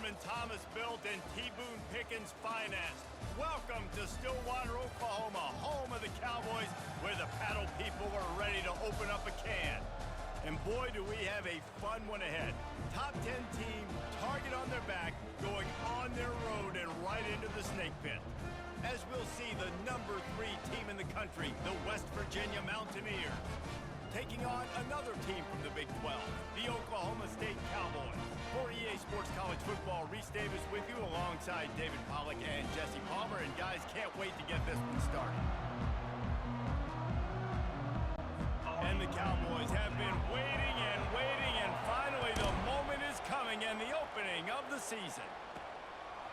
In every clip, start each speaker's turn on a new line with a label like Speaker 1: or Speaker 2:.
Speaker 1: Thurman Thomas built and T. Boone Pickens financed. Welcome to Stillwater, Oklahoma, home of the Cowboys, where the paddle people are ready to open up a can. And boy, do we have a fun one ahead. Top 10 team, target on their back, going on their road and right into the snake pit. As we'll see the number 3 team in the country, the West Virginia Mountaineers, taking on another team from the Big 12, the Oklahoma State Cowboys. For EA Sports College Football, Reese Davis with you alongside David Pollack and Jesse Palmer. And guys, can't wait to get this one started. And the Cowboys have been waiting, and finally the moment is coming and the opening of the season.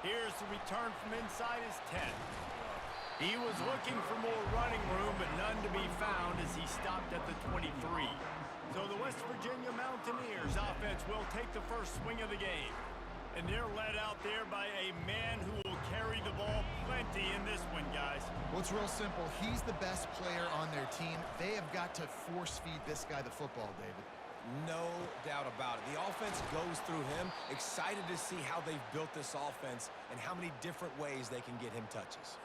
Speaker 1: Here's the return from inside his 10. He was looking for more running room, but none to be found as he stopped at the 23. So the West Virginia Mountaineers offense will take the first swing of the game. And they're led out there by a man who will carry the ball plenty in this one, guys.
Speaker 2: Well, it's real simple. He's the best player on their team. They have got to force-feed this guy the football, David.
Speaker 3: No doubt about it. The offense goes through him. Excited to see how they've built this offense and how many different ways they can get him touches.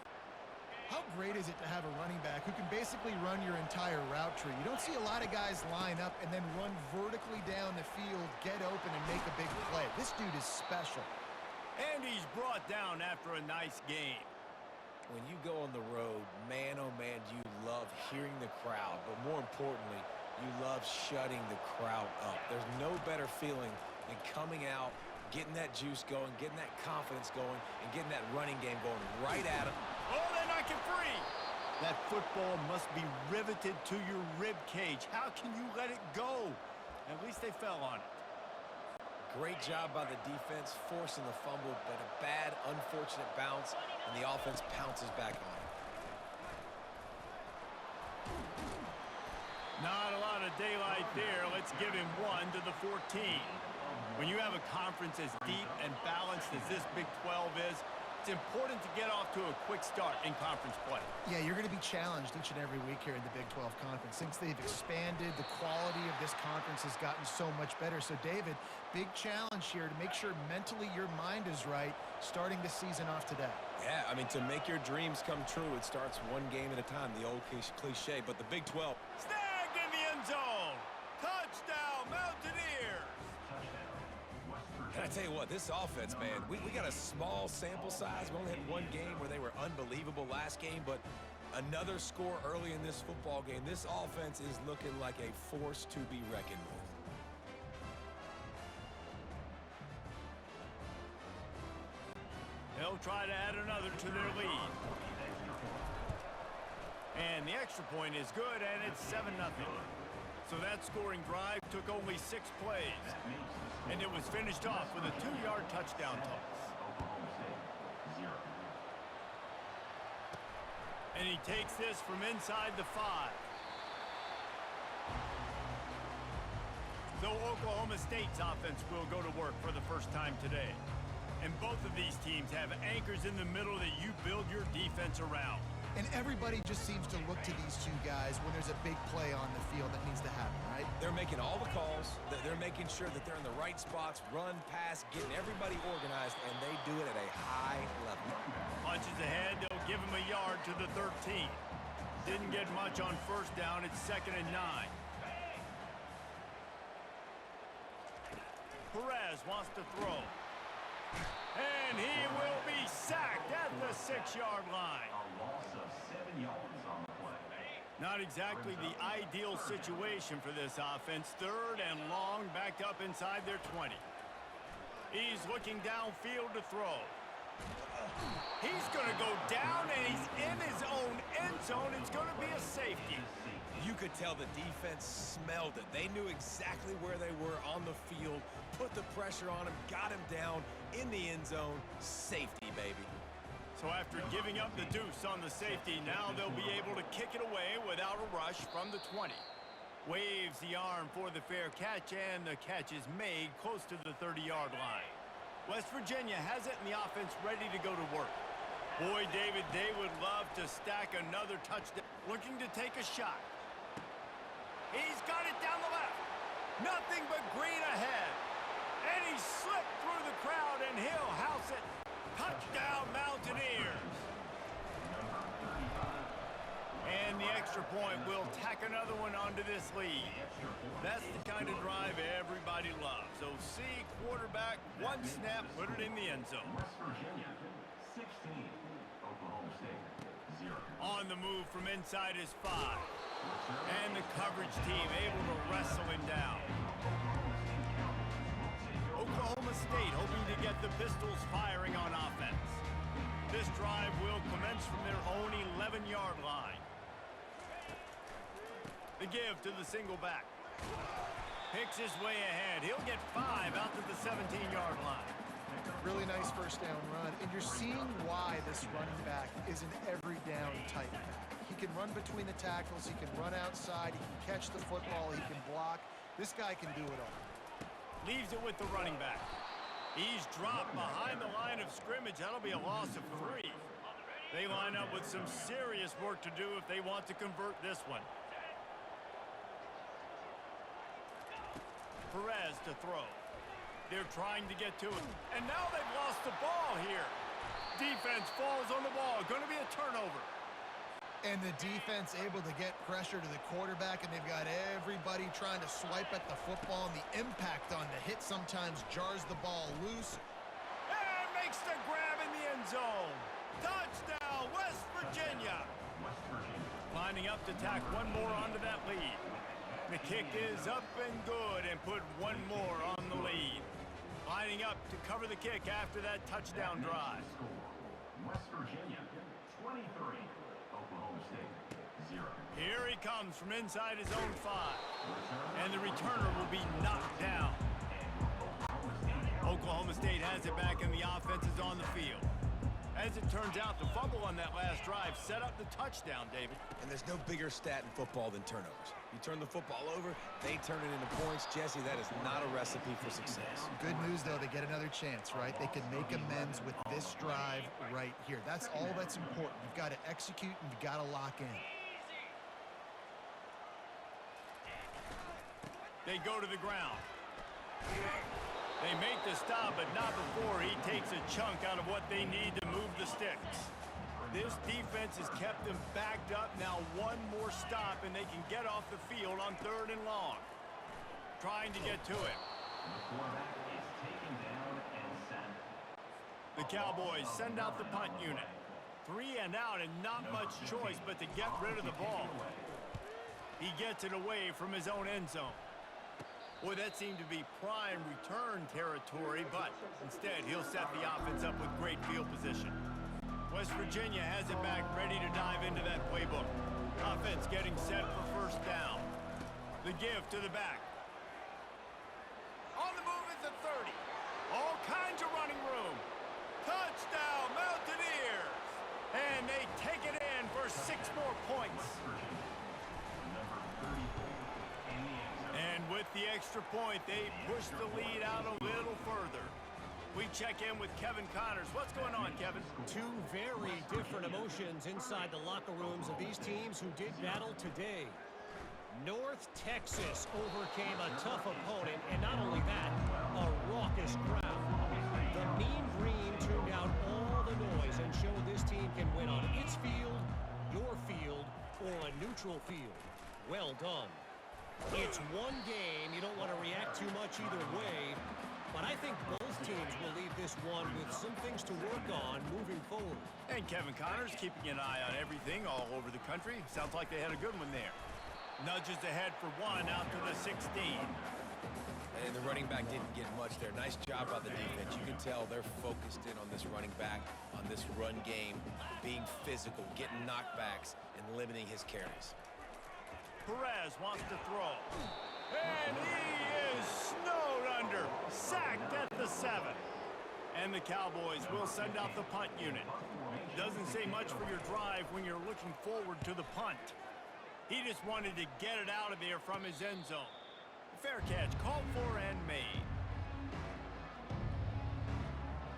Speaker 2: How great is it to have a running back who can basically run your entire route tree? You don't see a lot of guys line up and then run vertically down the field, get open, and make a big play. This dude is special.
Speaker 1: And he's brought down after a nice game.
Speaker 3: When you go on the road, man, oh man, do you love hearing the crowd. But more importantly, you love shutting the crowd up. There's no better feeling than coming out, getting that juice going, getting that confidence going, and getting that running game going right at them.
Speaker 1: Oh, they knock it free. That football must be riveted to your rib cage. How can you let it go? At least they fell on it.
Speaker 3: Great job by the defense, forcing the fumble, but a bad, unfortunate bounce, and the offense pounces back on it.
Speaker 1: Not a lot of daylight there. Let's give him 1 to the 14. When you have a conference as deep and balanced as this Big 12 is, it's important to get off to a quick start in conference play.
Speaker 2: Yeah, you're going to be challenged each and every week here in the Big 12 Conference. Since they've expanded, the quality of this conference has gotten so much better. So, David, big challenge here to make sure mentally your mind is right starting the season off today.
Speaker 3: Yeah, I mean, to make your dreams come true, it starts one game at a time, the old cliche, but the Big 12.
Speaker 1: Snagged in the end zone. Touchdown, Mountaineers.
Speaker 3: And I tell you what, this offense, man, we got a small sample size. We only had one game where they were unbelievable last game, but another score early in this football game. This offense is looking like a force to be reckoned with.
Speaker 1: They'll try to add another to their lead. And the extra point is good, and it's 7-0. So that scoring drive took only 6 plays. And it was finished off with a 2-yard touchdown toss. And he takes this from inside the 5. So Oklahoma State's offense will go to work for the first time today. And both of these teams have anchors in the middle that you build your defense around.
Speaker 2: And everybody just seems to look to these two guys when there's a big play on the field that needs to happen, right?
Speaker 3: They're making all the calls. They're making sure that they're in the right spots, run, pass, getting everybody organized, and they do it at a high level.
Speaker 1: Punches ahead, they'll give him a yard to the 13. Didn't get much on first down. It's 2nd and 9. Perez wants to throw. And he will be sacked at the 6-yard line. Not exactly the ideal situation for this offense. 3rd and long, backed up inside their 20. He's looking downfield to throw. He's going to go down, and he's in his own end zone. It's going to be a safety.
Speaker 3: You could tell the defense smelled it. They knew exactly where they were on the field, put the pressure on him, got him down in the end zone. Safety, baby.
Speaker 1: So after giving up the deuce on the safety, now they'll be able to kick it away without a rush from the 20. Waves the arm for the fair catch, and the catch is made close to the 30-yard line. West Virginia has it, and the offense ready to go to work. Boy, David, they would love to stack another touchdown. Looking to take a shot. He's got it down the left. Nothing but green ahead. And he slipped through the crowd, and he'll Touchdown, Mountaineers. And the extra point will tack another one onto this lead. That's the kind of drive everybody loves. So see, quarterback, one snap, put it in the end zone.
Speaker 4: West Virginia, 16. Oklahoma State, 0.
Speaker 1: On the move from inside his 5. And the coverage team able to wrestle him down. Oklahoma State hoping to get the Pistols firing on offense. This drive will commence from their own 11-yard line. The give to the single back. Picks his way ahead. He'll get 5 out to the 17-yard line.
Speaker 2: Really nice first down run. And you're seeing why this running back is an every down type back. He can run between the tackles. He can run outside. He can catch the football. He can block. This guy can do it all.
Speaker 1: Leaves it with the running back. He's dropped behind the line of scrimmage. That'll be a loss of 3. They line up with some serious work to do if they want to convert this one. Perez to throw. They're trying to get to it. And now they've lost the ball here. Defense falls on the ball. Going to be a turnover.
Speaker 2: And the defense able to get pressure to the quarterback, and they've got everybody trying to swipe at the football, and the impact on the hit sometimes jars the ball loose.
Speaker 1: And makes the grab in the end zone. Touchdown, West Virginia. Lining up to tack one more onto that lead. The kick is up and good and put one more on the lead. Lining up to cover the kick after that touchdown drive.
Speaker 4: West Virginia, 23. Oklahoma State, 0.
Speaker 1: Here he comes from inside his own 5. And the returner will be knocked down. Oklahoma State has it back and the offense is on the field. As it turns out, the fumble on that last drive set up the touchdown, David.
Speaker 3: And there's no bigger stat in football than turnovers. You turn the football over, they turn it into points. Jesse, that is not a recipe for success.
Speaker 2: Good news, though, they get another chance, right? They can make amends with this drive right here. That's all that's important. You've got to execute and you've got to lock in.
Speaker 1: They go to the ground. They make the stop, but not before he takes a chunk out of what they need to move the sticks. This defense has kept them backed up. Now one more stop, and they can get off the field on 3rd and long. Trying to get to it.
Speaker 4: The quarterback is taken down and sent.
Speaker 1: The Cowboys send out the punt unit. 3 and out, and not much choice but to get rid of the ball. He gets it away from his own end zone. Boy, that seemed to be prime return territory, but instead he'll set the offense up with great field position. West Virginia has it back, ready to dive into that playbook. Offense getting set for first down. The give to the back. On the move at the 30. All kinds of running room. Touchdown, Mountaineers! And they take it in for 6 more points. And with the extra point, they push the lead out a little further. We check in with Kevin Connors. What's going on, Kevin?
Speaker 5: 2 very different emotions inside the locker rooms of these teams who did battle today. North Texas overcame a tough opponent, and not only that, a raucous crowd. The Mean Green tuned out all the noise and showed this team can win on its field, your field, or a neutral field. Well done. It's one game. You don't want to react too much either way. But I think both teams will leave this one with some things to work on moving forward.
Speaker 1: And Kevin Connors keeping an eye on everything all over the country. Sounds like they had a good one there. Nudges ahead for 1 out to the 16.
Speaker 3: And the running back didn't get much there. Nice job by the defense. You can tell they're focused in on this running back, on this run game, being physical, getting knockbacks, and limiting his carries.
Speaker 1: Perez wants to throw. And he is snowed under. Sacked at the 7. And the Cowboys will send out the punt unit. Doesn't say much for your drive when you're looking forward to the punt. He just wanted to get it out of there from his end zone. Fair catch, called for and made.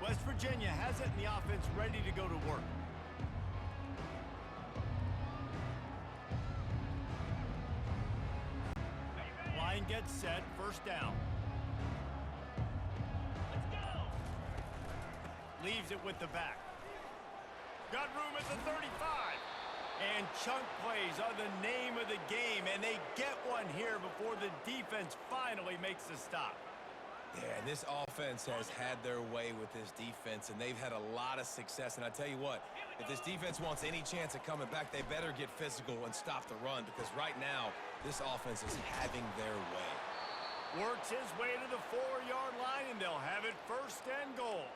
Speaker 1: West Virginia has it and the offense ready to go to work. Line gets set, first down. Leaves it with the back. Got room at the 35. And chunk plays are the name of the game, and they get one here before the defense finally makes the stop.
Speaker 3: Yeah, and this offense has had their way with this defense, and they've had a lot of success. And I tell you what, if this defense wants any chance of coming back, they better get physical and stop the run, because right now, this offense is having their way.
Speaker 1: Works his way to the 4-yard line, and they'll have it 1st and goal.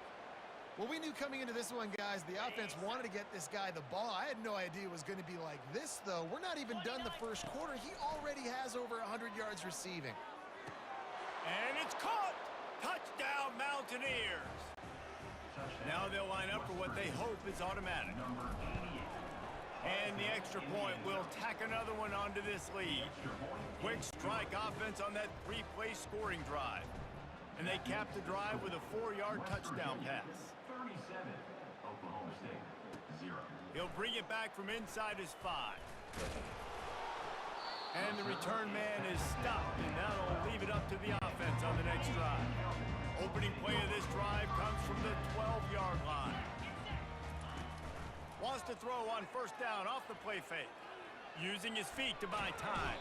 Speaker 2: Well, we knew coming into this one, guys, the offense wanted to get this guy the ball. I had no idea it was going to be like this, though. We're not even done the first quarter. He already has over 100 yards receiving.
Speaker 1: And it's caught! Touchdown, Mountaineers! Now they'll line up for what they hope is automatic. And the extra point will tack another one onto this lead. Quick strike offense on that 3-play scoring drive. And they cap the drive with a 4-yard touchdown pass.
Speaker 4: 37, Oklahoma State, 0.
Speaker 1: He'll bring it back from inside his 5. And the return man is stopped, and that'll leave it up to the offense on the next drive. Opening play of this drive comes from the 12-yard line. Wants to throw on 1st down off the play fake. Using his feet to buy time.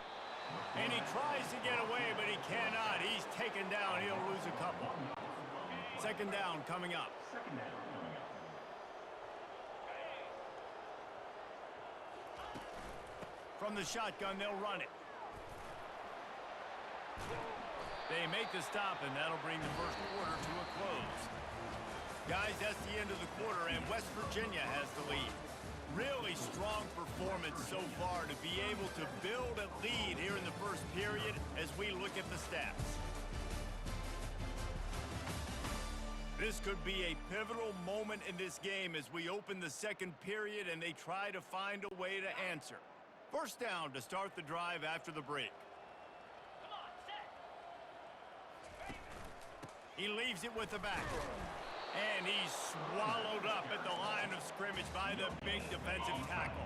Speaker 1: And he tries to get away, but he cannot. He's taken down. He'll lose a couple. 2nd down coming up. From the shotgun, they'll run it. They make the stop, and that'll bring the first quarter to a close. Guys, that's the end of the quarter, and West Virginia has the lead. Really strong performance so far to be able to build a lead here in the first period as we look at the stats. This could be a pivotal moment in this game as we open the 2nd period and they try to find a way to answer. 1st down to start the drive after the break. He leaves it with the back. And he's swallowed up at the line of scrimmage by the big defensive tackle.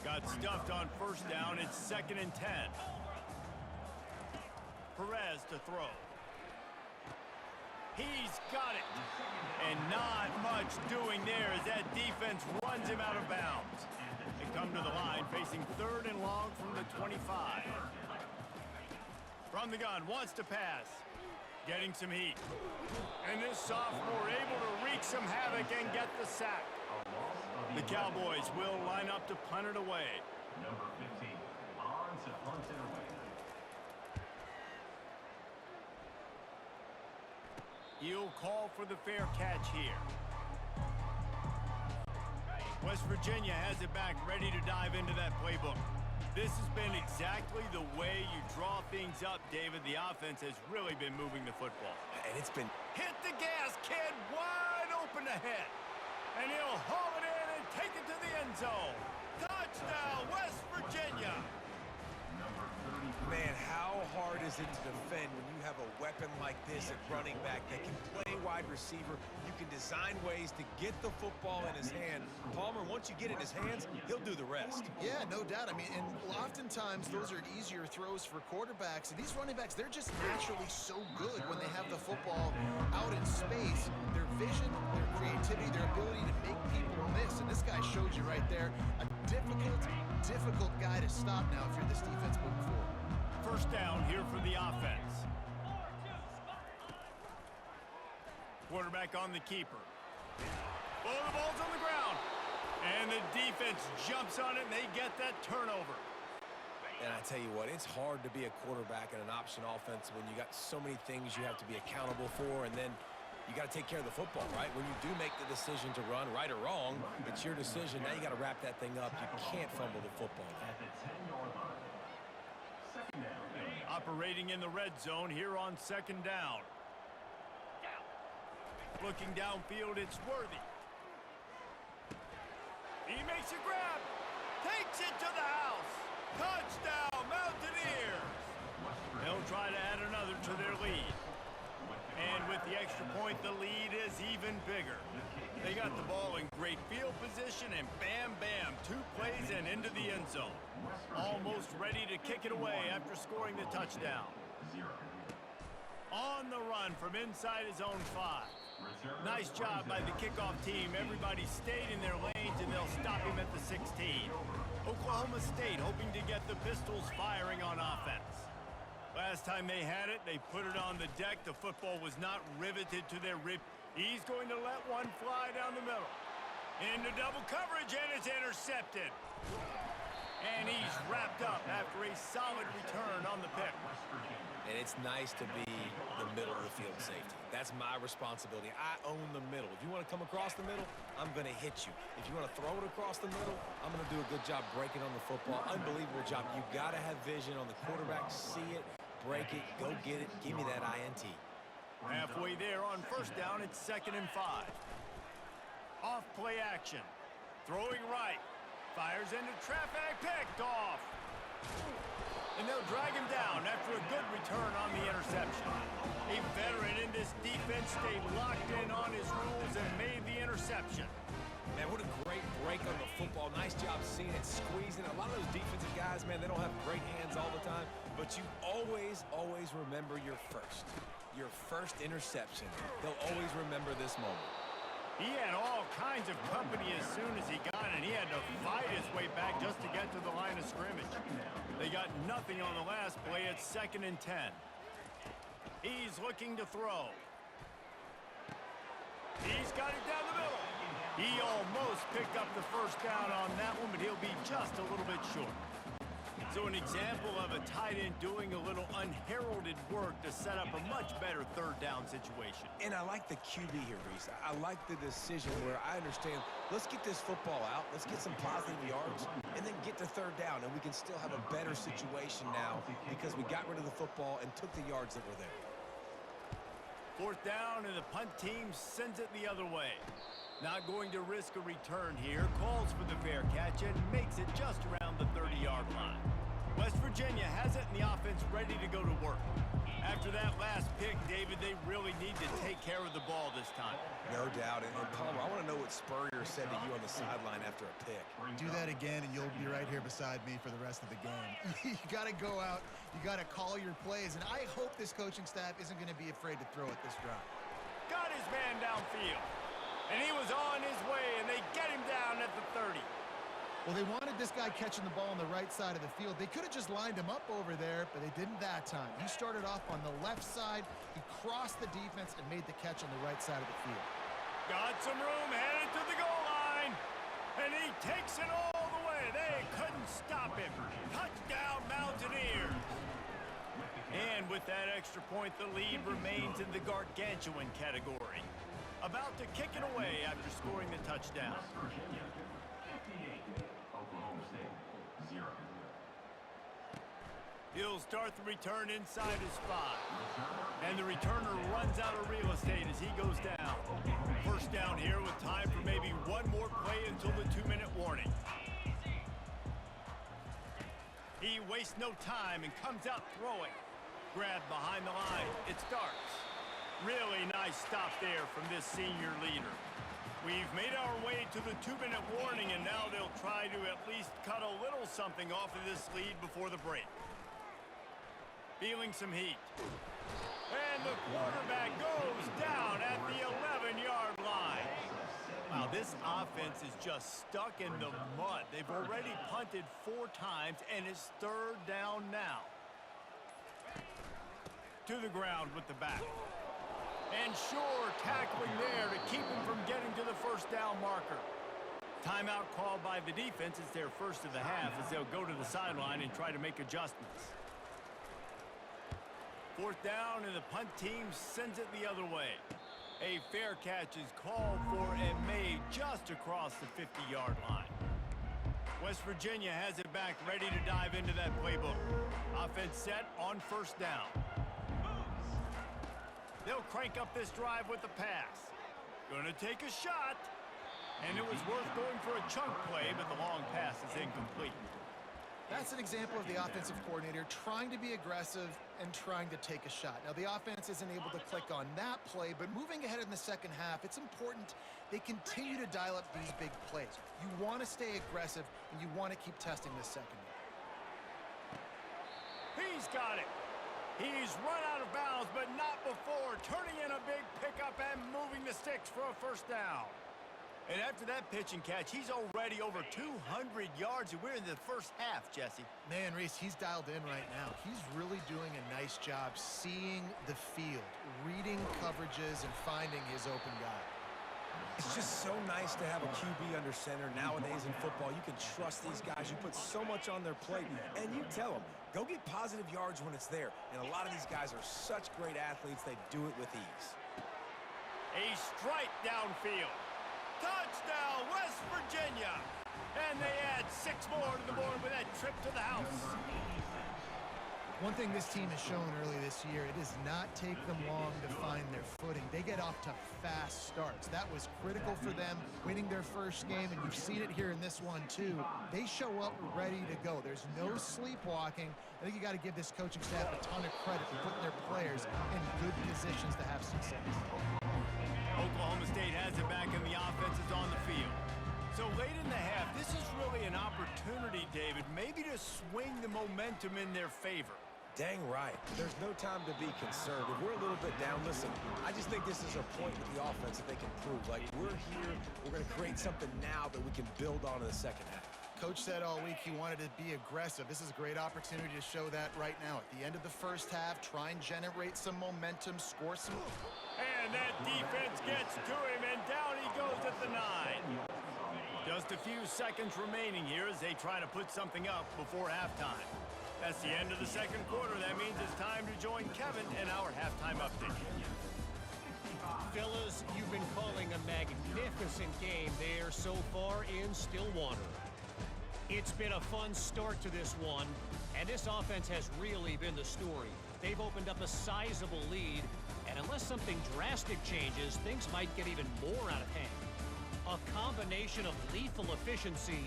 Speaker 1: Got stuffed on 1st down. It's 2nd and 10. Perez to throw. He's got it. And not much doing there as that defense runs him out of bounds. They come to the line facing 3rd and long from the 25. From the gun, wants to pass. Getting some heat. And this sophomore able to wreak some havoc and get the sack. The Cowboys will line up to punt it away.
Speaker 4: Number 15, on to punt it away.
Speaker 1: He'll call for the fair catch here. West Virginia has it back, ready to dive into that playbook. This has been exactly the way you draw things up, David. The offense has really been moving the football.
Speaker 3: And it's been...
Speaker 1: Hit the gas, kid. Wide open ahead. And he'll haul it in and take it to the end zone. Touchdown, West Virginia.
Speaker 3: Man, how hard is it to defend when you have a weapon like this at running back that can play wide receiver? You can design ways to get the football in his hand. Palmer, once you get it in his hands, he'll do the rest.
Speaker 2: Yeah, no doubt. I mean, and oftentimes those are easier throws for quarterbacks. And these running backs, they're just naturally so good when they have the football out in space. Their vision, their creativity, their ability to make people miss. And this guy showed you right there a difficult guy to stop now if you're this defense moving forward.
Speaker 1: 1st down here for the offense. Quarterback on the keeper. Oh, the ball's on the ground. And the defense jumps on it, and they get that turnover.
Speaker 3: And I tell you what, it's hard to be a quarterback in an option offense when you got so many things you have to be accountable for, and then you got to take care of the football, right? When you do make the decision to run, right or wrong, it's your decision. Now you got to wrap that thing up. You can't fumble the football.
Speaker 4: At the 10-yard line. 2nd down.
Speaker 1: Operating in the red zone here on 2nd down. Looking downfield, it's Worthy. He makes a grab. Takes it to the house. Touchdown, Mountaineers. They'll try to add another to their lead. And with the extra point, the lead is even bigger. They got the ball in great field position, and bam, bam, 2 plays and into the end zone. Almost ready to kick it away after scoring the touchdown. On the run from inside his own 5. Nice Nice job by the kickoff team. Everybody stayed in their lanes, and they'll stop him at the 16. Oklahoma State hoping to get the Pistols firing on offense. Last time they had it, they put it on the deck. The football was not riveted to their rib. He's going to let one fly down the middle. Into double coverage, and it's intercepted. And he's wrapped up after a solid return on the pick.
Speaker 3: And it's nice to be the middle of the field safety. That's my responsibility. I own the middle. If you want to come across the middle, I'm going to hit you. If you want to throw it across the middle, I'm going to do a good job breaking on the football. Unbelievable job. You've got to have vision on the quarterback. See it, break it, go get it. Give me that INT.
Speaker 1: Halfway there on first down, it's 2nd and 5. Off play action. Throwing right. Fires into traffic. Picked off. And they'll drag him down after a good return on the interception. A veteran in this defense stayed locked in on his rules and made the interception.
Speaker 3: Man, what a great break on the football. Nice job seeing it, squeezing. A lot of those defensive guys, man, they don't have great hands all the time, but you always remember your first interception. They'll always remember this moment.
Speaker 1: He had all kinds of company as soon as he got it. He had to fight his way back just to get to the line of scrimmage. They got nothing on the last play. It's 2nd and 10. He's looking to throw. He's got it down the middle. He almost picked up the first down on that one, but he'll be just a little bit short. So an example of a tight end doing a little unheralded work to set up a much better third down situation.
Speaker 3: And I like the QB here, Reese. I like the decision where I understand, let's get this football out, let's get some positive yards, and then get to third down, and we can still have a better situation now because we got rid of the football and took the yards that were there.
Speaker 1: 4th down, and the punt team sends it the other way. Not going to risk a return here. Calls for the fair catch and makes it just around the 30-yard line. West Virginia has it, and the offense ready to go to work. After that last pick, David, they really need to take care of the ball this time.
Speaker 3: No doubt. And Palmer, I want to know what Spurrier said to you on the sideline after a pick.
Speaker 2: Do that again, and you'll be right here beside me for the rest of the game. You got to go out. You got to call your plays, and I hope this coaching staff isn't going to be afraid to throw at this drive.
Speaker 1: Got his man downfield, and he was on his way, and they get him down at the 30.
Speaker 2: Well, they wanted this guy catching the ball on the right side of the field. They could have just lined him up over there, but they didn't that time. He started off on the left side. He crossed the defense and made the catch on the right side of the field.
Speaker 1: Got some room, headed to the goal line, and he takes it all the way. They couldn't stop him. Touchdown, Mountaineers. And with that extra point, the lead remains in the gargantuan category. About to kick it away after scoring the touchdown. He'll start the return inside his 5. And the returner runs out of real estate as he goes down. First down here with time for maybe one more play until the 2-minute warning. He wastes no time and comes out throwing. Grabbed behind the line. It starts. Really nice stop there from this senior leader. We've made our way to the 2-minute warning, and now they'll try to at least cut a little something off of this lead before the break. Feeling some heat. And the quarterback goes down at the 11-yard line. Wow, this offense is just stuck in the mud. They've already punted 4 times, and it's 3rd down now. To the ground with the back. And sure, tackling there to keep him from getting to the first down marker. Timeout called by the defense. It's their first of the half as they'll go to the sideline and try to make adjustments. 4th down, and the punt team sends it the other way. A fair catch is called for and made just across the 50-yard line. West Virginia has it back, ready to dive into that playbook. Offense set on first down. They'll crank up this drive with the pass. Gonna take a shot. And it was worth going for a chunk play, but the long pass is incomplete.
Speaker 2: That's an example of the offensive coordinator trying to be aggressive and trying to take a shot. Now, the offense isn't able to click on that play, but moving ahead in the second half, it's important they continue to dial up these big plays. You want to stay aggressive, and you want to keep testing this secondary.
Speaker 1: He's got it. He's run out of bounds, but not before turning in a big pickup and moving the sticks for a first down. And after that pitch and catch, he's already over 200 yards, and we're in the first half, Jesse.
Speaker 2: Man, Reese, he's dialed in right now. He's really doing a nice job seeing the field, reading coverages, and finding his open guy.
Speaker 3: It's just so nice to have a QB under center. Nowadays in football, you can trust these guys. You put so much on their plate, and you tell them, go get positive yards when it's there. And a lot of these guys are such great athletes, they do it with ease.
Speaker 1: A strike downfield. Touchdown, West Virginia. And they add 6 more to the board with that trip to the house.
Speaker 2: One thing this team has shown early this year, it does not take them long to find their footing. They get off to fast starts. That was critical for them winning their first game, and you've seen it here in this one too. They show up ready to go. There's no sleepwalking. I think you got to give this coaching staff a ton of credit for putting their players in good positions to have success.
Speaker 1: Oklahoma State has it back, and the offense is on the field. So late in the half, this is really an opportunity, David, maybe to swing the momentum in their favor.
Speaker 3: Dang right. There's no time to be concerned. If we're a little bit down, listen, I just think this is a point with the offense that they can prove. Like, we're here, we're going to create something now that we can build on in the second half.
Speaker 2: Coach said all week he wanted to be aggressive. This is a great opportunity to show that right now. At the end of the first half, try and generate some momentum, score some.
Speaker 1: And that defense gets to him, and down he goes at the 9. Just a few seconds remaining here as they try to put something up before halftime. That's the end of the second quarter. That means it's time to join Kevin in our halftime update.
Speaker 5: Fellas, you've been calling a magnificent game there so far in Stillwater. It's been a fun start to this one, and this offense has really been the story. They've opened up a sizable lead, and unless something drastic changes, things might get even more out of hand. A combination of lethal efficiency,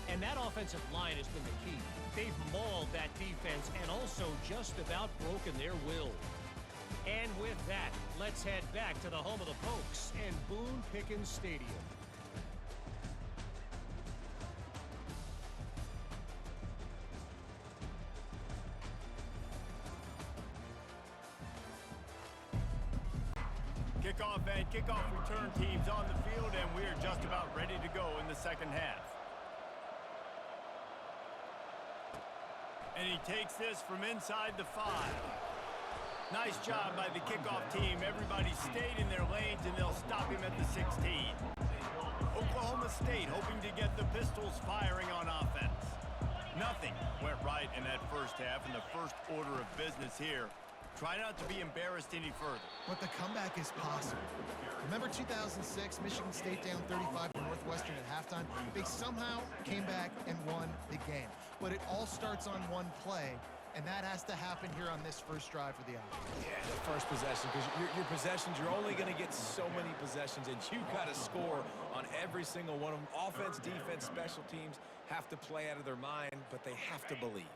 Speaker 5: and that offensive line has been the key. They've mauled that defense and also just about broken their will. And with that, let's head back to the home of the Pokes and Boone Pickens Stadium.
Speaker 1: Kickoff and kickoff return teams on the field, and we're just about ready to go in the second half. And he takes this from inside the 5. Nice job by the kickoff team. Everybody stayed in their lanes, and they'll stop him at the 16. Oklahoma State hoping to get the Pistols firing on offense. Nothing went right in that first half, and the first order of business here. Try not to be embarrassed any further.
Speaker 2: But the comeback is possible. Remember 2006, Michigan State down 35 to Northwestern at halftime? They somehow came back and won the game. But it all starts on one play, and that has to happen here on this first drive for the offense.
Speaker 3: Yeah, the first possession, because your possessions, you're only going to get so many possessions, and you got to score on every single one of them. Offense, defense, special teams have to play out of their mind, but they have to believe.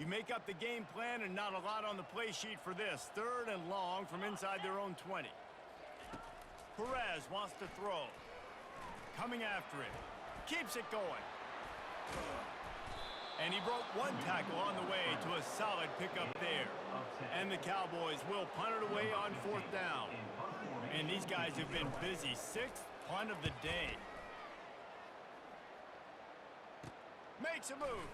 Speaker 1: You make up the game plan, and not a lot on the play sheet for this. 3rd and long from inside their own 20. Perez wants to throw. Coming after it. Keeps it going. And he broke one tackle on the way to a solid pickup there. And the Cowboys will punt it away on 4th down. And these guys have been busy. 6th punt of the day. Makes a move.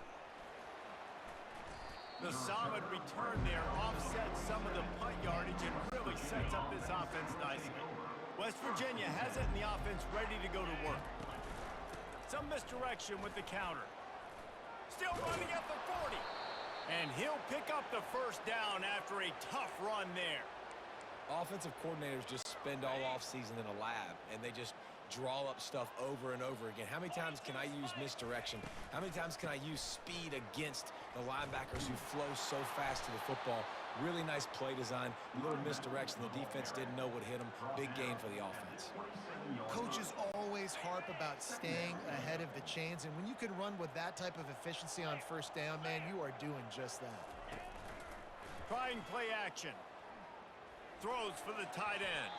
Speaker 1: The solid return there offsets some of the punt yardage and really sets up this offense nicely. West Virginia has it in the offense ready to go to work. Some misdirection with the counter. Still running at the 40. And he'll pick up the first down after a tough run there.
Speaker 3: Offensive coordinators just spend all offseason in a lab, and they just draw up stuff over and over again. How many times can I use misdirection? How many times can I use speed against the linebackers who flow so fast to the football? Really nice play design, a little misdirection. The defense didn't know what hit them. Big gain for the offense.
Speaker 2: Coaches always harp about staying ahead of the chains, and when you can run with that type of efficiency on first down, man, you are doing just that.
Speaker 1: Trying play action. Throws for the tight end.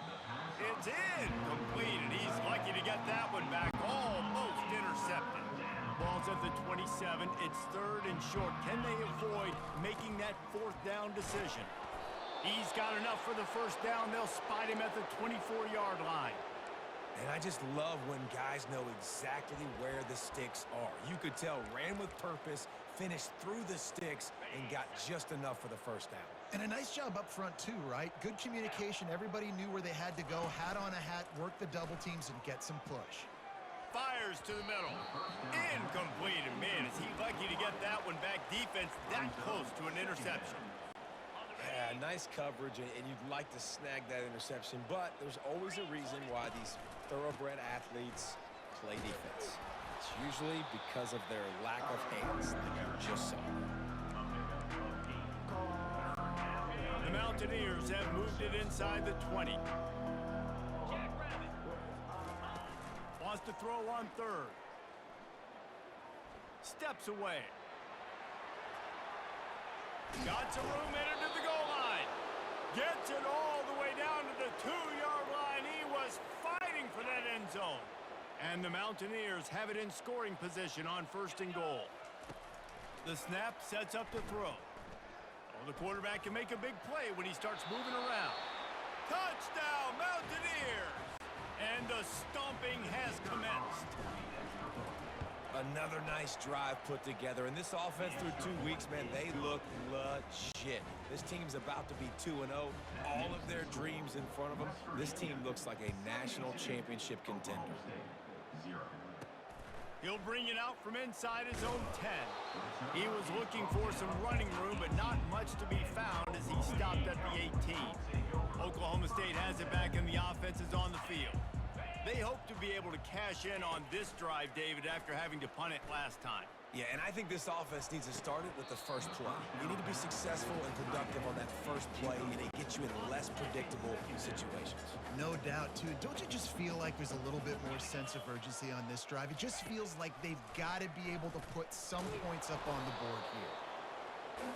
Speaker 1: It's in. Complete, and he's lucky to get that one back. Almost intercepted. Ball's at the 27. It's 3rd and short. Can they avoid making that 4th down decision? He's got enough for the 1st down. They'll spot him at the 24-yard line.
Speaker 3: And I just love when guys know exactly where the sticks are. You could tell ran with purpose, finished through the sticks, and got just enough for the 1st down.
Speaker 2: And a nice job up front, too, right? Good communication. Everybody knew where they had to go. Hat on a hat, work the double teams, and get some push.
Speaker 1: Fires to the middle. Incomplete. And man, is he lucky to get that one back. Defense that close to an interception.
Speaker 3: Yeah, nice coverage, and you'd like to snag that interception, but there's always a reason why these thoroughbred athletes play defense. It's usually because of their lack of hands, like you just saw.
Speaker 1: The Mountaineers have moved it inside the 20. Wants to throw on 3rd. Steps away. Got some room in it to the goal line. Gets it all the way down to the 2-yard line. He was fighting for that end zone. And the Mountaineers have it in scoring position on 1st and goal. The snap sets up the throw. Well, the quarterback can make a big play when he starts moving around. Touchdown, Mountaineers! And the stomping has commenced.
Speaker 3: Another nice drive put together, and this offense through 2 weeks, man, they look legit. This team's about to be 2-0. All of their dreams in front of them. This team looks like a national championship contender.
Speaker 1: He'll bring it out from inside his own 10. He was looking for some running room, but not much to be found as he stopped at the 18. Oklahoma State has it back, and the offense is on the field. They hope to be able to cash in on this drive, David, after having to punt it last time.
Speaker 3: Yeah, and I think this offense needs to start it with the first play. You need to be successful and productive on that first play, and it gets you in less predictable situations.
Speaker 2: No doubt, too. Don't you just feel like there's a little bit more sense of urgency on this drive? It just feels like they've got to be able to put some points up on the board here.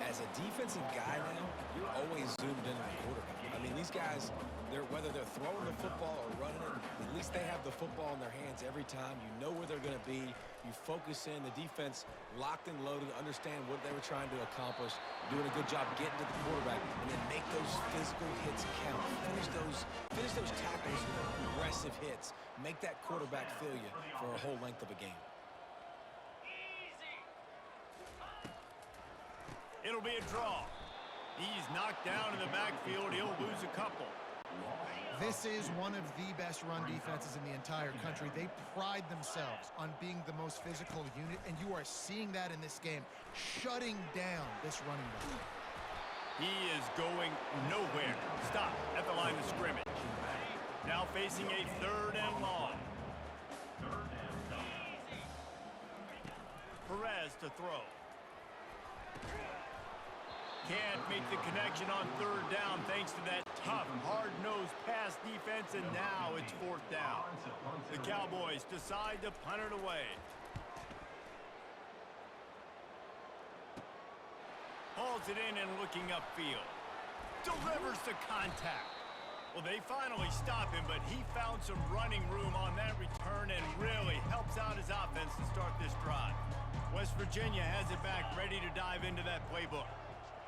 Speaker 3: As a defensive guy now, you're always zoomed in on the quarterback. I mean, these guys, whether they're throwing the football or running it, at least they have the football in their hands every time. You know where they're going to be. You focus in. The defense locked and loaded, understand what they were trying to accomplish, doing a good job getting to the quarterback, and then make those physical hits count. Finish those tackles with aggressive hits. Make that quarterback feel you for a whole length of a game.
Speaker 1: It'll be a draw. He's knocked down in the backfield. He'll lose a couple.
Speaker 2: This is one of the best run defenses in the entire country. They pride themselves on being the most physical unit, and you are seeing that in this game, shutting down this running back.
Speaker 1: He is going nowhere. Stop at the line of scrimmage. Now facing a 3rd and long. Perez to throw. Can't make the connection on 3rd down thanks to that tough, hard-nosed pass defense, and now it's 4th down. The Cowboys decide to punt it away. Hauls it in and looking upfield. Delivers the contact. Well, they finally stop him, but he found some running room on that return and really helps out his offense to start this drive. West Virginia has it back, ready to dive into that playbook.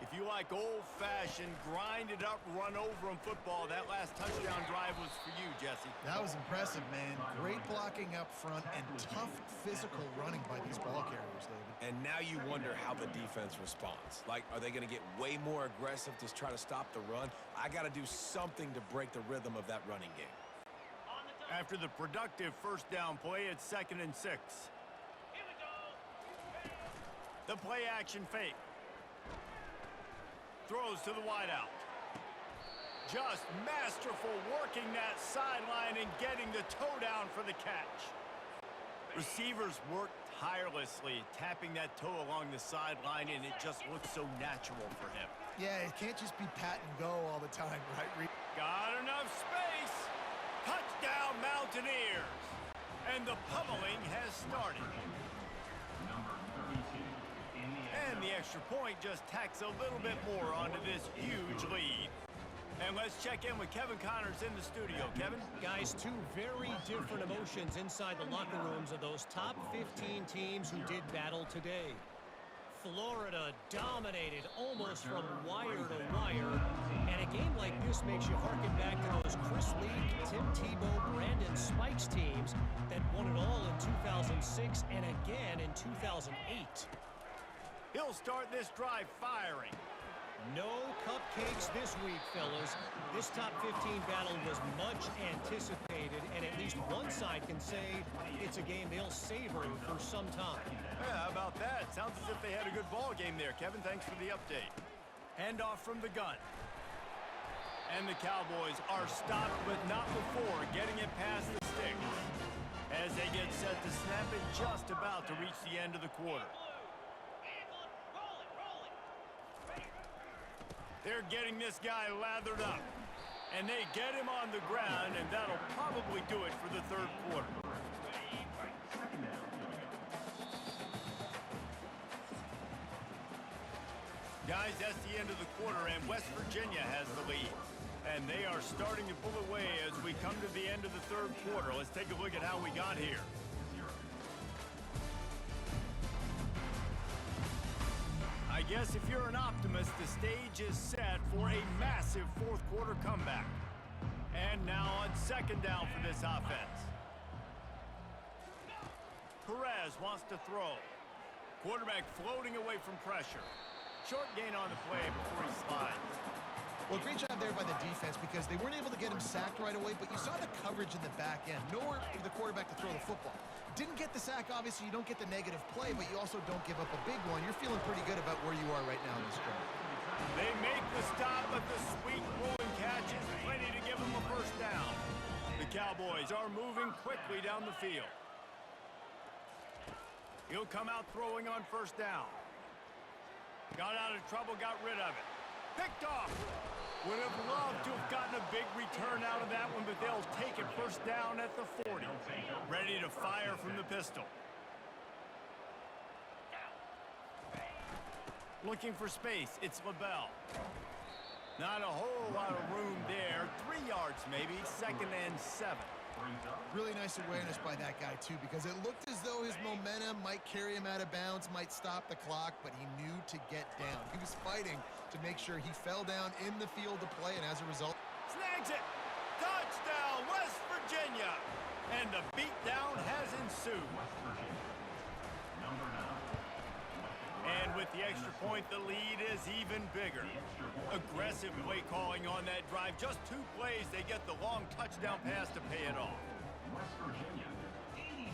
Speaker 1: If you like old-fashioned, grind-it-up, run-over-'em football, that last touchdown drive was for you, Jesse.
Speaker 2: That was impressive, man. Great blocking up front and tough physical running by these ball carriers, David.
Speaker 3: And now you wonder how the defense responds. Like, are they going to get way more aggressive to try to stop the run? I got to do something to break the rhythm of that running game.
Speaker 1: After the productive 1st down play, it's 2nd and 6. The play-action fake. Throws to the wideout. Just masterful working that sideline and getting the toe down for the catch. Receivers work tirelessly, tapping that toe along the sideline, and it just looks so natural for him.
Speaker 2: Yeah, it can't just be pat and go all the time, right, Reed?
Speaker 1: Got enough space. Touchdown, Mountaineers. And the pummeling has started. And the extra point just tacks a little bit more onto this huge lead. And let's check in with Kevin Connors in the studio. Kevin?
Speaker 5: Guys, two very different emotions inside the locker rooms of those top 15 teams who did battle today. Florida dominated almost from wire to wire. And a game like this makes you harken back to those Chris Leak, Tim Tebow, Brandon Spikes teams that won it all in 2006 and again in 2008.
Speaker 1: He'll start this drive firing.
Speaker 5: No cupcakes this week, fellas. This top 15 battle was much anticipated, and at least one side can say it's a game they'll savor for some time.
Speaker 1: Yeah, how about that? Sounds as if they had a good ball game there, Kevin. Thanks for the update. Handoff from the gun. And the Cowboys are stopped, but not before getting it past the sticks. As they get set to snap it, just about to reach the end of the quarter. They're getting this guy lathered up. And they get him on the ground, and that'll probably do it for the third quarter. Guys, that's the end of the quarter, and West Virginia has the lead. And they are starting to pull away as we come to the end of the third quarter. Let's take a look at how we got here. I guess if you're an optimist, the stage is set for a massive fourth quarter comeback. And now on second down for this offense. Perez wants to throw. Quarterback floating away from pressure. Short gain on the play before he slides.
Speaker 2: Well, great job there by the defense because they weren't able to get him sacked right away, but you saw the coverage in the back end. Nowhere for the quarterback to throw the football. Didn't get the sack, obviously. You don't get the negative play, but you also don't give up a big one. You're feeling pretty good about where you are right now in this drive.
Speaker 1: They make the stop, but the sweet rolling catch is plenty to give them a first down. The Cowboys are moving quickly down the field. He'll come out throwing on first down. Got out of trouble, got rid of it. Picked off. Would have loved to have gotten a big return out of that one, but they'll take it first down at the 40. Ready to fire from the pistol. Looking for space, it's LaBelle. Not a whole lot of room there. 3 yards maybe, second and 7.
Speaker 2: Really nice awareness by that guy, too, because it looked as though his momentum might carry him out of bounds, might stop the clock, but he knew to get down. He was fighting to make sure he fell down in the field to play, and as a result...
Speaker 1: Snags it! Touchdown, West Virginia! And the beatdown has ensued. And with the extra point, the lead is even bigger. Aggressive play calling on that drive. Just 2 plays, they get the long touchdown pass to pay it off.
Speaker 4: West Virginia, 86.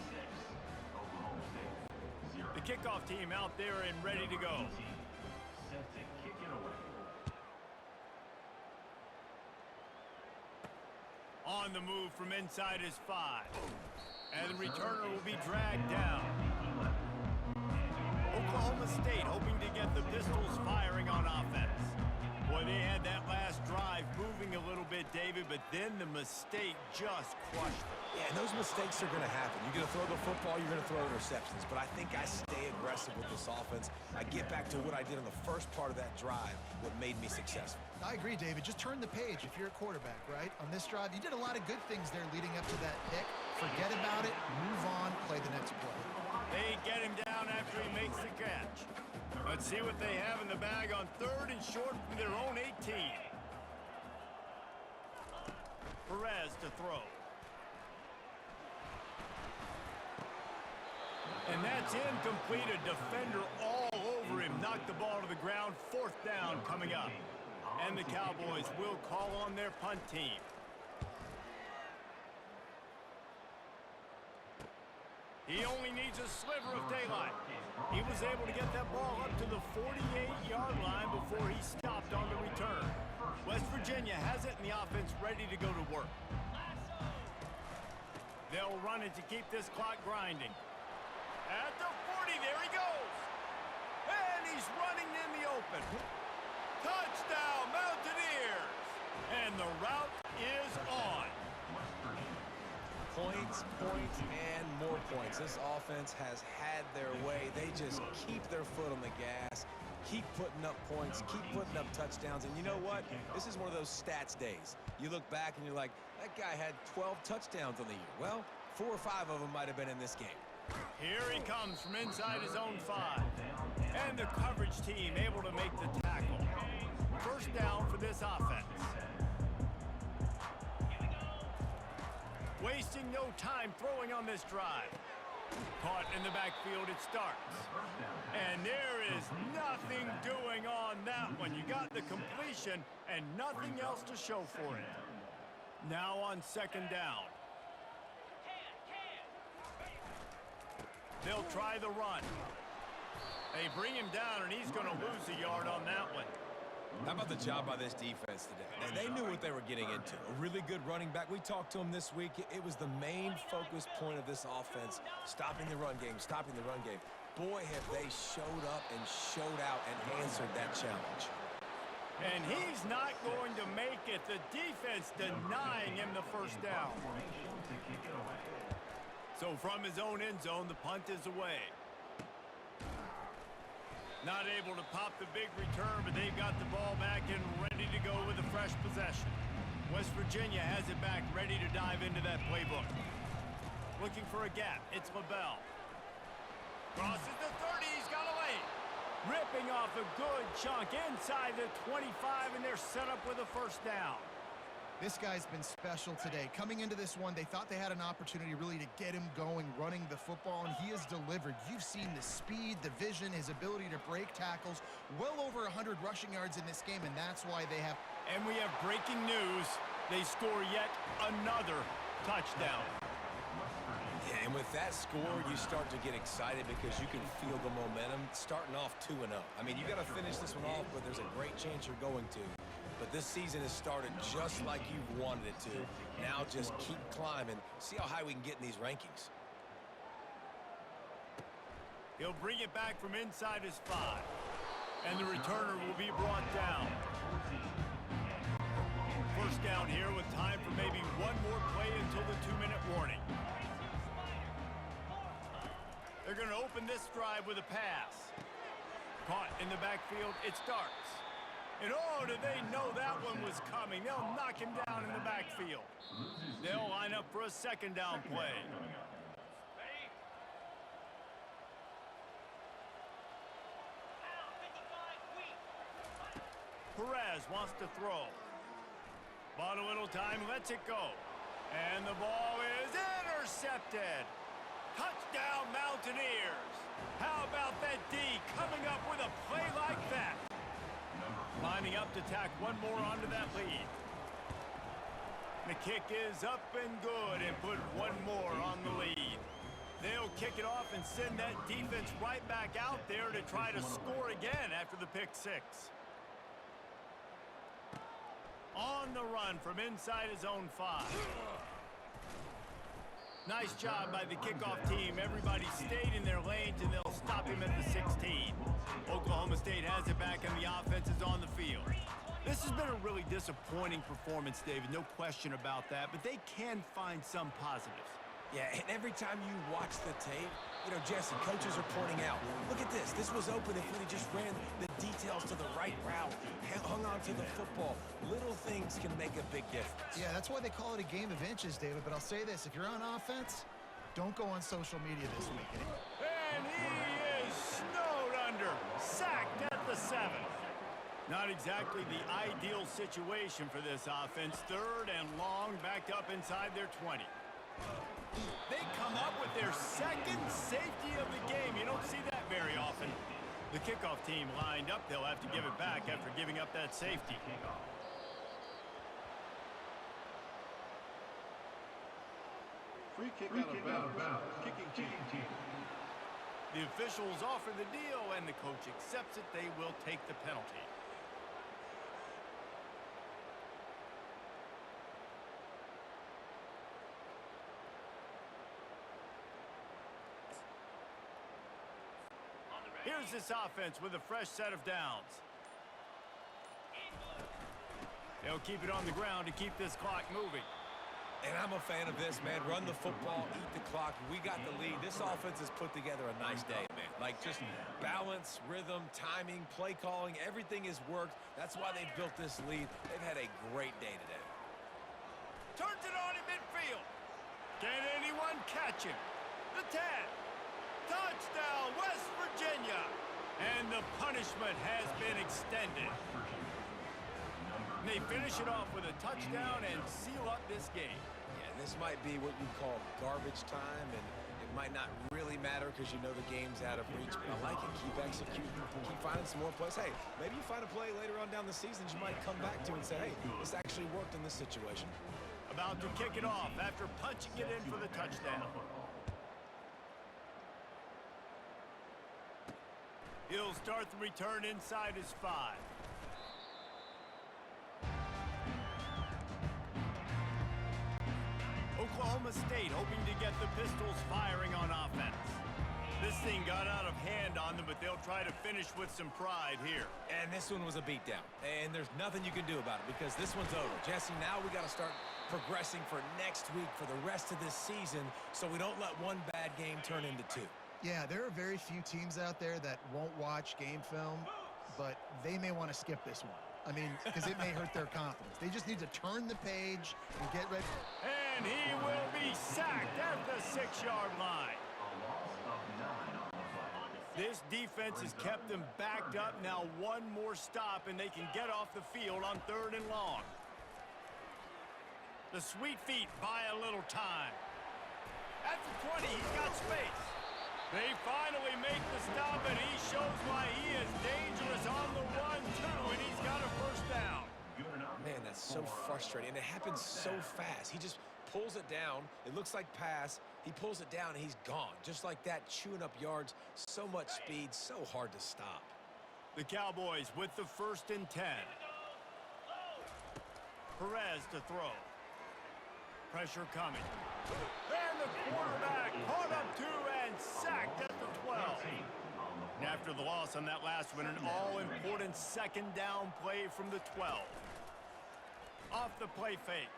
Speaker 4: Oklahoma State, 0.
Speaker 1: The kickoff team out there and ready to go.
Speaker 4: Set to kick it away.
Speaker 1: On the move from inside his 5. And the returner will be dragged down. Oklahoma State hoping to get the Pistols firing on offense. Boy, they had that last drive moving a little bit, David, but then the mistake just crushed them.
Speaker 3: Yeah, and those mistakes are going to happen. You're going to throw the football, you're going to throw interceptions. But I think I stay aggressive with this offense. I get back to what I did in the first part of that drive, what made me successful.
Speaker 2: I agree, David. Just turn the page if you're a quarterback, right? On this drive, you did a lot of good things there leading up to that pick. Forget about it, move on, play the next play.
Speaker 1: They get him down after he makes the catch. Let's see what they have in the bag on third and short from their own 18. Perez to throw. And that's incomplete. A defender all over him. Knocked the ball to the ground. Fourth down coming up. And the Cowboys will call on their punt team. He only needs a sliver of daylight. He was able to get that ball up to the 48-yard line before he stopped on the return. West Virginia has it, and the offense ready to go to work. They'll run it to keep this clock grinding. At the 40, there he goes. And he's running in the open. Touchdown, Mountaineers. And the route is on.
Speaker 3: Points, points, and more points. This offense has had their way. They just keep their foot on the gas, keep putting up points, keep putting up touchdowns. And you know what? This is one of those stats days. You look back and you're like, that guy had 12 touchdowns on the year. Well, 4 or 5 of them might have been in this game.
Speaker 1: Here he comes from inside his own 5. And the coverage team able to make the tackle. First down for this offense. Wasting no time throwing on this drive. Caught in the backfield, it starts. And there is nothing doing on that one. You got the completion and nothing else to show for it. Now on second down. They'll try the run. They bring him down, and he's going to lose a yard on that one.
Speaker 3: How about the job by this defense today? They knew what they were getting into. A really good running back. We talked to him this week. It was the main focus point of this offense, stopping the run game, stopping the run game. Boy, have they showed up and showed out and answered that challenge.
Speaker 1: And he's not going to make it. The defense denying him the first down. So from his own end zone, the punt is away. Not able to pop the big return, but they've got the ball back and ready to go with a fresh possession. West Virginia has it back, ready to dive into that playbook. Looking for a gap. It's LaBelle. Crosses the 30. He's got away. Ripping off a good chunk inside the 25, and they're set up with a first down.
Speaker 2: This guy's been special today. Coming into this one, they thought they had an opportunity really to get him going, running the football, and he has delivered. You've seen the speed, the vision, his ability to break tackles. Well over 100 rushing yards in this game, and that's why they have...
Speaker 1: And we have breaking news. They score yet another touchdown.
Speaker 3: Yeah, and with that score, you start to get excited because you can feel the momentum starting off 2-0. I mean, you got to finish this one off, but there's a great chance you're going to. But this season has started just like you've wanted it to. Now just keep climbing. See how high we can get in these rankings.
Speaker 1: He'll bring it back from inside his 5. And the returner will be brought down. First down here with time for maybe one more play until the 2-minute warning. They're going to open this drive with a pass. Caught in the backfield, it starts. And oh, do they know that one was coming. They'll knock him down in the backfield. They'll line up for a second down play. Perez wants to throw. Bought a little time, lets it go. And the ball is intercepted. Touchdown, Mountaineers. How about that D coming up with a play like that? Lining up to tack one more onto that lead. The kick is up and good and put one more on the lead. They'll kick it off and send that defense right back out there to try to score again after the pick 6. On the run from inside his own 5. Nice job by the kickoff team. Everybody stayed in their lanes, and they'll stop him at the 16. Oklahoma State has it back, and the offense is on the field. This has been a really disappointing performance, David. No question about that, but they can find some positives.
Speaker 3: Yeah, and every time you watch the tape, you know, Jesse, coaches are pointing out, look at this. This was open if we just ran the details to the right route, hung on to the football. Little things can make a big difference.
Speaker 2: Yeah, that's why they call it a game of inches, David. But I'll say this, if you're on offense, don't go on social media this week.
Speaker 1: And he is snowed under, sacked at the 7. Not exactly the ideal situation for this offense. Third and long, backed up inside their 20. They come up with their second safety of the game. You don't see that very often. The kickoff team lined up. They'll have to give it back after giving up that safety.
Speaker 6: Free kick out of bounds. Kicking team.
Speaker 1: The officials offer the deal, and the coach accepts it. They will take the penalty. Here's this offense with a fresh set of downs. They'll keep it on the ground to keep this clock moving.
Speaker 3: And I'm a fan of this, man. Run the football, eat the clock. We got the lead. This offense has put together a nice day, man. Like just balance, rhythm, timing, play calling, everything has worked. That's why they've built this lead. They've had a great day today.
Speaker 1: Turns it on in midfield. Can anyone catch him? The 10. Touchdown, West Virginia. And the punishment has been extended. They finish it off with a touchdown and seal up this game.
Speaker 3: Yeah, this might be what you call garbage time, and it might not really matter because you know the game's out of reach, but I like it. Keep executing. Keep finding some more plays. Hey, maybe you find a play later on down the season you might come back to and say, hey, this actually worked in this situation.
Speaker 1: About to kick it off after punching it in for the touchdown. He'll start the return inside his 5. Oklahoma State hoping to get the Pistols firing on offense. This thing got out of hand on them, but they'll try to finish with some pride here.
Speaker 3: And this one was a beatdown. And there's nothing you can do about it because this one's over. Jesse, now we got to start progressing for next week for the rest of this season so we don't let one bad game turn into 2.
Speaker 2: Yeah, there are very few teams out there that won't watch game film, but they may want to skip this one. I mean, because it may hurt their confidence. They just need to turn the page and get ready.
Speaker 1: And he will be sacked at the 6-yard line. This defense has kept them backed up. Now one more stop, and they can get off the field on 3rd and long. The Sweet Feet buy a little time. At the 20, he's got space. They finally make the stop, and he shows why he is dangerous on the run, too, and he's got a first down.
Speaker 3: Man, that's so frustrating, and it happens so fast. He just pulls it down. It looks like pass. He pulls it down, and he's gone. Just like that, chewing up yards. So much speed, so hard to stop.
Speaker 1: The Cowboys with the 1st and 10. Perez to throw. Pressure coming. And the quarterback caught up 2 and sacked at the 12. And after the loss on that last one, an all-important 2nd down play from the 12. Off the play fake.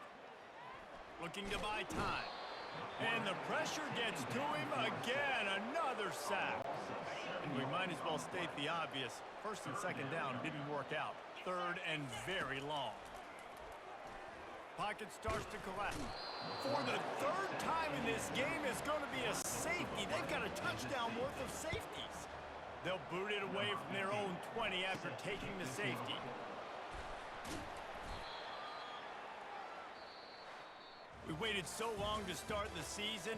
Speaker 1: Looking to buy time. And the pressure gets to him again. Another sack. And we might as well state the obvious. 1st and 2nd down didn't work out. 3rd and very long. Pocket starts to collapse. For the 3rd time in this game, it's going to be a safety. They've got a touchdown worth of safeties. They'll boot it away from their own 20 after taking the safety. We waited so long to start the season.